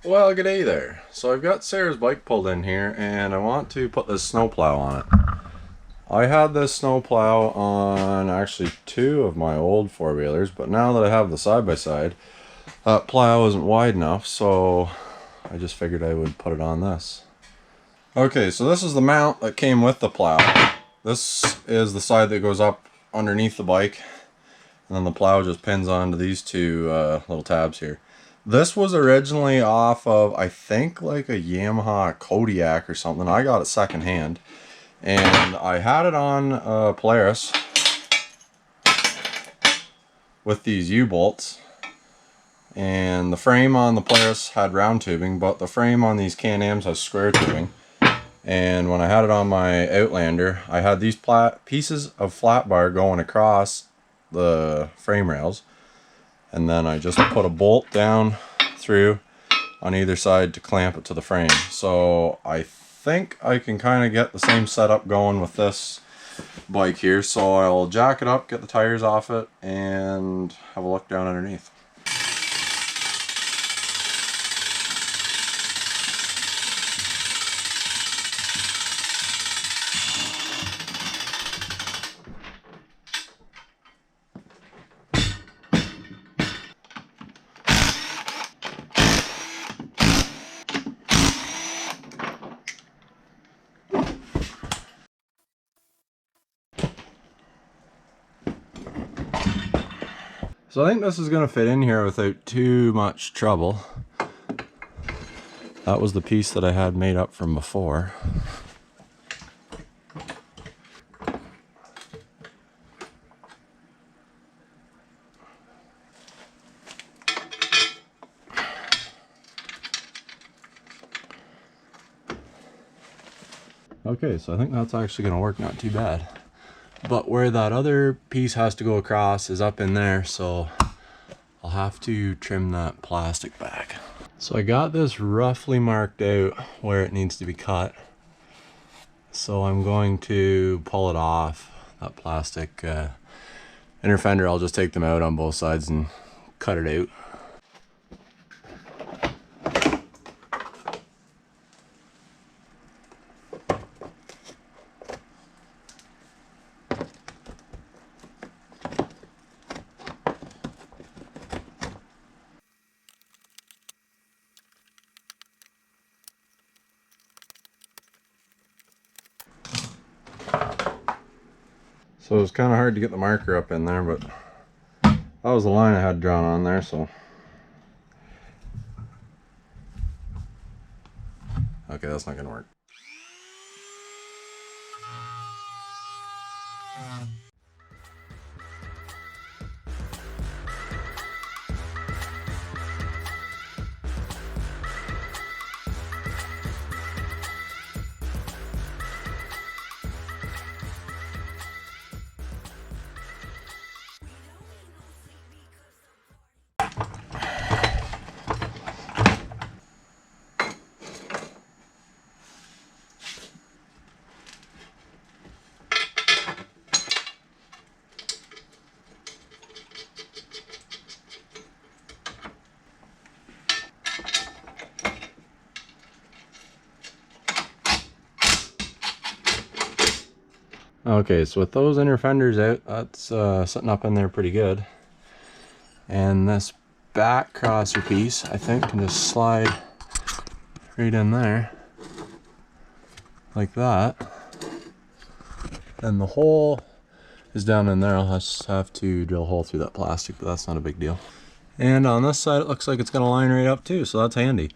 Well, g'day there. So I've got Sarah's bike pulled in here and I want to put this snowplow on it. I had this snowplow on actually two of my old four-wheelers, but now that I have the side-by-side, that plow isn't wide enough, so I just figured I would put it on this. Okay, so this is the mount that came with the plow. This is the side that goes up underneath the bike, and then the plow just pins onto these two little tabs here. This was originally off of, I think, like a Yamaha Kodiak or something. I got it secondhand. And I had it on Polaris with these U-bolts. And the frame on the Polaris had round tubing, but the frame on these CanAms has square tubing. And when I had it on my Outlander, I had these pieces of flat bar going across the frame rails. And then I just put a bolt down through on either side to clamp it to the frame. So I think I can kind of get the same setup going with this bike here. So I'll jack it up, get the tires off it, and have a look down underneath. So I think this is going to fit in here without too much trouble. That was the piece that I had made up from before. Okay, so I think that's actually going to work not too bad. But where that other piece has to go across is up in there, so I'll have to trim that plastic back. So I got this roughly marked out where it needs to be cut. So I'm going to pull it off, that plastic inner fender. I'll just take them out on both sides and cut it out. So it was kind of hard to get the marker up in there, but that was the line I had drawn on there, so. Okay, that's not gonna work. Okay, so with those inner fenders out, that's sitting up in there pretty good. And this back crosser piece, I think, can just slide right in there, like that. And the hole is down in there. I'll just have to drill a hole through that plastic, but that's not a big deal. And on this side, it looks like it's gonna line right up too, so that's handy.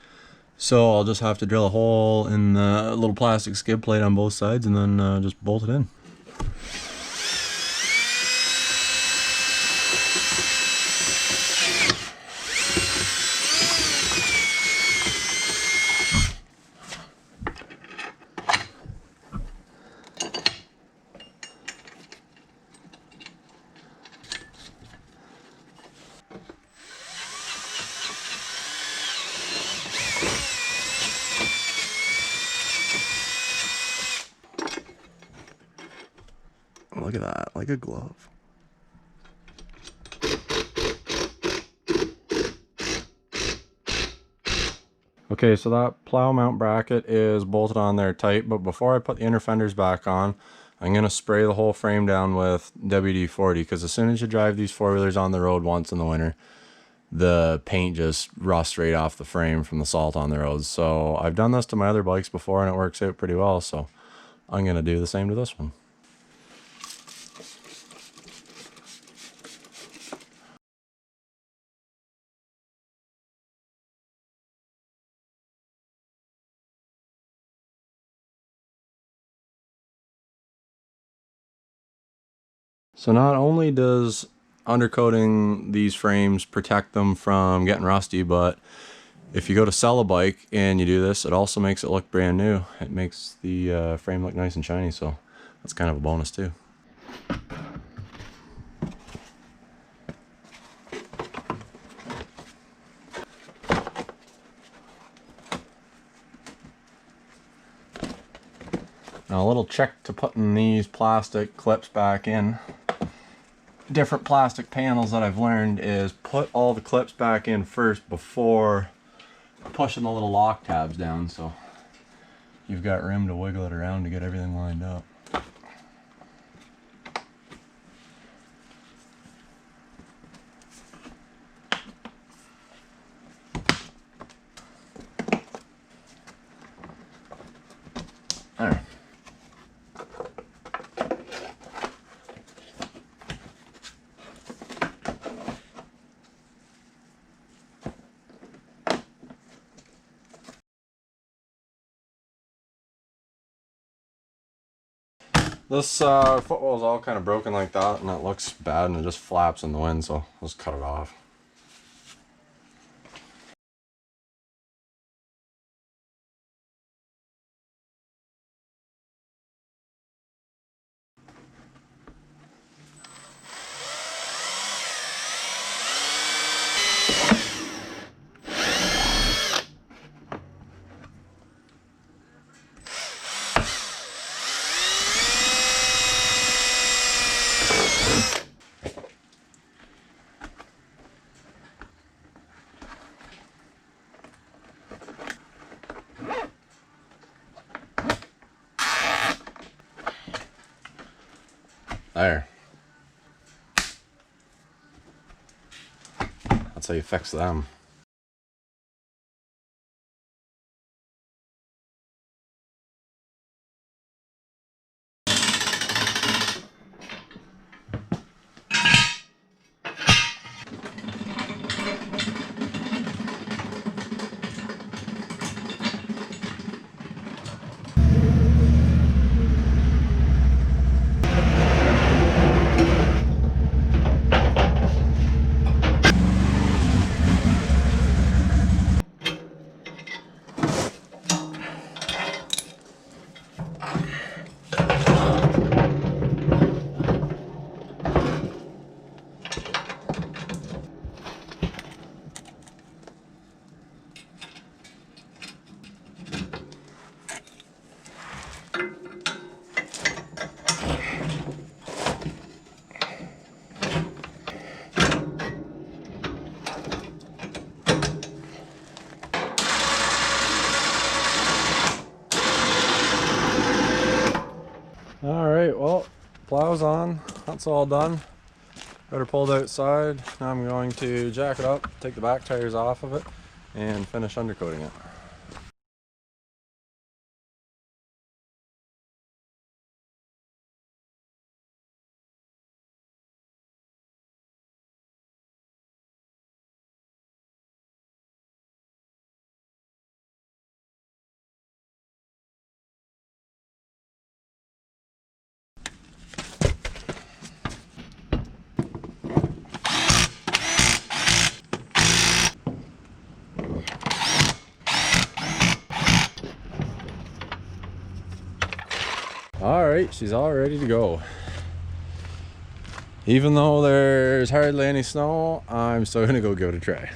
So I'll just have to drill a hole in the little plastic skid plate on both sides and then just bolt it in. Look at that, like a glove. Okay, so that plow mount bracket is bolted on there tight, but before I put the inner fenders back on, I'm going to spray the whole frame down with WD-40, because as soon as you drive these four-wheelers on the road once in the winter, the paint just rusts right off the frame from the salt on the roads. So I've done this to my other bikes before and it works out pretty well, so I'm going to do the same to this one. So not only does undercoating these frames protect them from getting rusty, but if you go to sell a bike and you do this, it also makes it look brand new. It makes the frame look nice and shiny, so that's kind of a bonus too. Now a little trick to putting these plastic clips back in. Different plastic panels that I've learned is put all the clips back in first before pushing the little lock tabs down, so you've got room to wiggle it around to get everything lined up. There. This footwell is all kind of broken like that, and it looks bad, and it just flaps in the wind, so I'll just cut it off. There. That's how you fix them. Alright, well, plow's on. That's all done. Got her pulled outside. Now I'm going to jack it up, take the back tires off of it, and finish undercoating it. Alright, she's all ready to go. Even though there's hardly any snow, I'm still gonna go give it a try.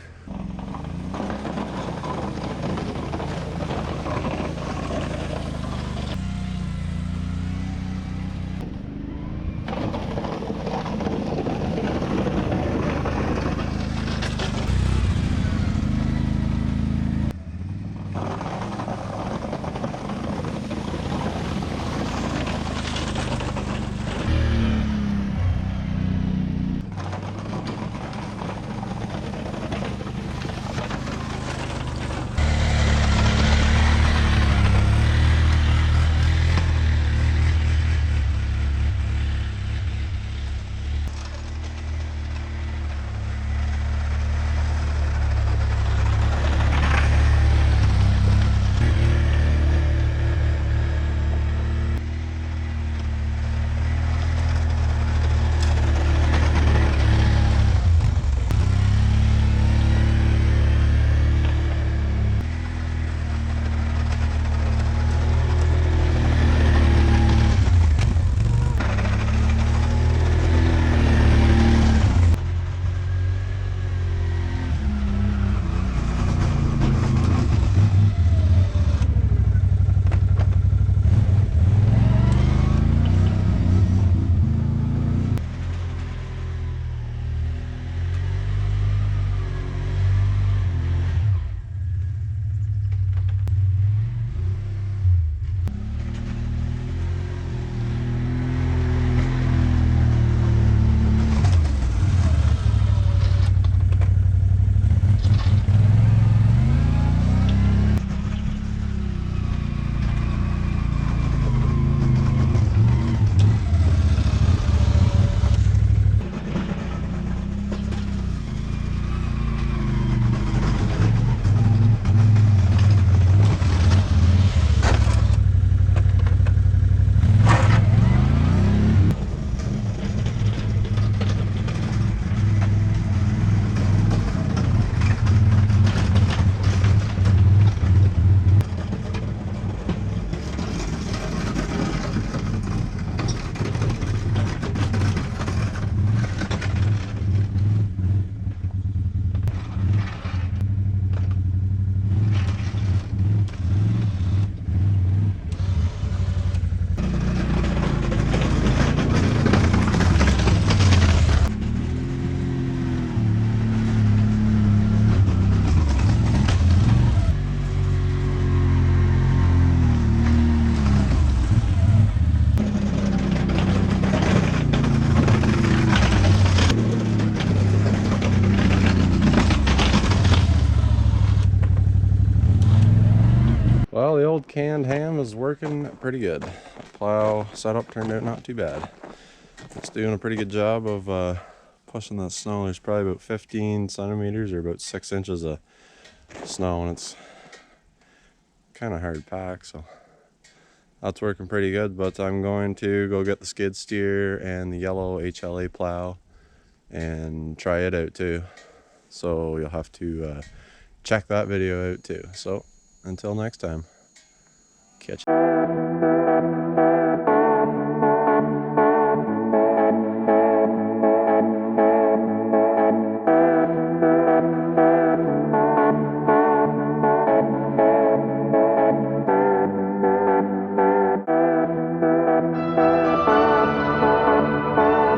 old canned ham is working pretty good. Plow setup turned out not too bad. It's doing a pretty good job of pushing that snow. There's probably about 15 centimeters or about 6 inches of snow, and it's kind of hard pack, so that's working pretty good. But I'm going to go get the skid steer and the yellow HLA plow and try it out too. So you'll have to check that video out too. So until next time, catch you.